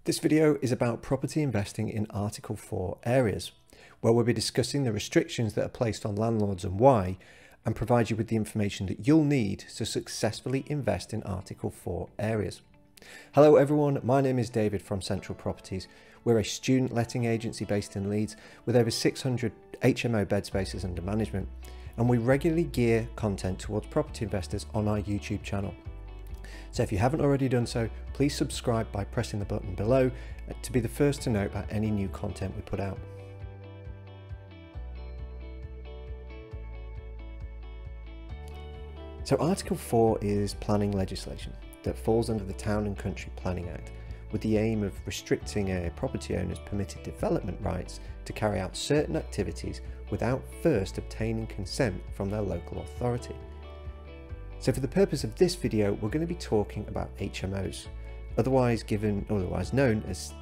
This video is about property investing in Article 4 areas, where we'll be discussing the restrictions that are placed on landlords and why, and provide you with the information that you'll need to successfully invest in Article 4 areas. Hello everyone, my name is David from Central Properties. We're a student letting agency based in Leeds with over 600 HMO bed spaces under management, and we regularly gear content towards property investors on our YouTube channel. So if you haven't already done so, please subscribe by pressing the button below to be the first to know about any new content we put out. So Article 4 is planning legislation that falls under the Town and Country Planning Act, with the aim of restricting a property owner's permitted development rights to carry out certain activities without first obtaining consent from their local authority. So for the purpose of this video, we're going to be talking about HMOs, otherwise known as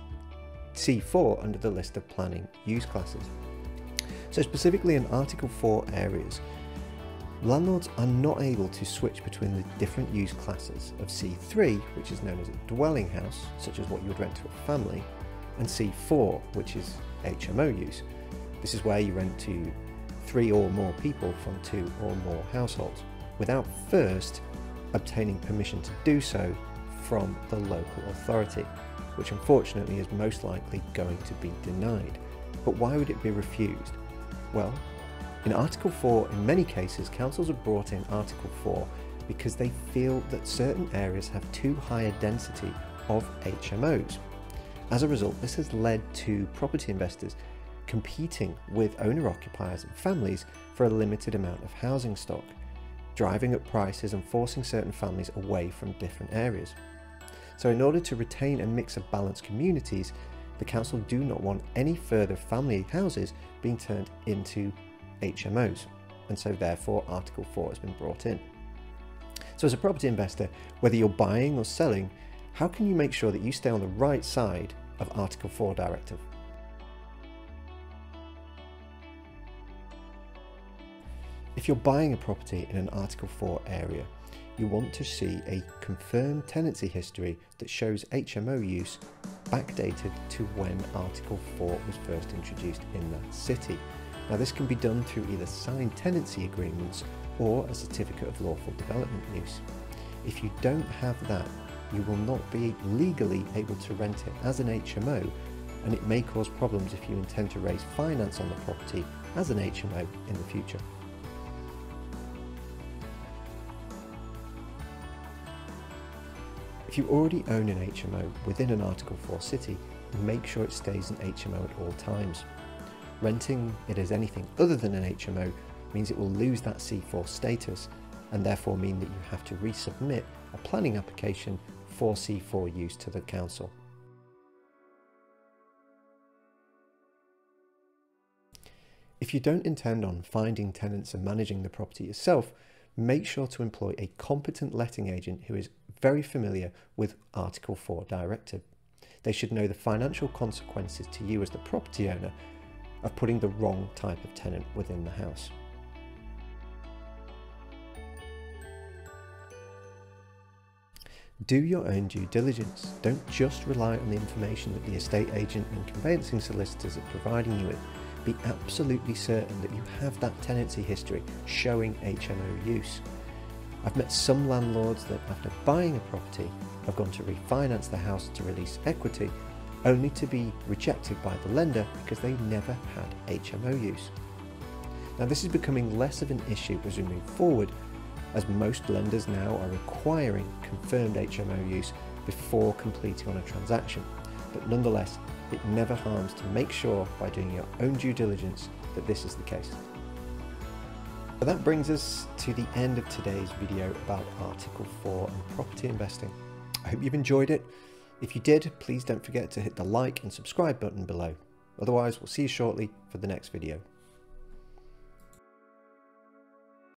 C4 under the list of planning use classes. So specifically in Article 4 areas, landlords are not able to switch between the different use classes of C3, which is known as a dwelling house, such as what you would rent to a family, and C4, which is HMO use. This is where you rent to 3 or more people from 2 or more households, without first obtaining permission to do so from the local authority, which unfortunately is most likely going to be denied. But why would it be refused? Well, in Article 4, in many cases, councils have brought in Article 4 because they feel that certain areas have too high a density of HMOs. As a result, this has led to property investors competing with owner-occupiers and families for a limited amount of housing stock, driving up prices and forcing certain families away from different areas. So in order to retain a mix of balanced communities, the council do not want any further family houses being turned into HMOs, and so therefore Article 4 has been brought in. So as a property investor, whether you're buying or selling, how can you make sure that you stay on the right side of Article 4 directive? If you're buying a property in an Article 4 area, you want to see a confirmed tenancy history that shows HMO use backdated to when Article 4 was first introduced in that city. Now this can be done through either signed tenancy agreements or a certificate of lawful development use. If you don't have that, you will not be legally able to rent it as an HMO, and it may cause problems if you intend to raise finance on the property as an HMO in the future. If you already own an HMO within an Article 4 city, make sure it stays an HMO at all times. Renting it as anything other than an HMO means it will lose that C4 status, and therefore mean that you have to resubmit a planning application for C4 use to the council. If you don't intend on finding tenants and managing the property yourself, make sure to employ a competent letting agent who is very familiar with Article 4 directive. They should know the financial consequences to you as the property owner of putting the wrong type of tenant within the house. Do your own due diligence. Don't just rely on the information that the estate agent and conveyancing solicitors are providing you with. Be absolutely certain that you have that tenancy history showing HMO use. I've met some landlords that after buying a property have gone to refinance the house to release equity, only to be rejected by the lender because they never had HMO use. Now this is becoming less of an issue as we move forward, as most lenders now are requiring confirmed HMO use before completing on a transaction, but nonetheless it never harms to make sure by doing your own due diligence that this is the case. So that brings us to the end of today's video about Article 4 and property investing. I hope you've enjoyed it. If you did, please don't forget to hit the like and subscribe button below. Otherwise, we'll see you shortly for the next video.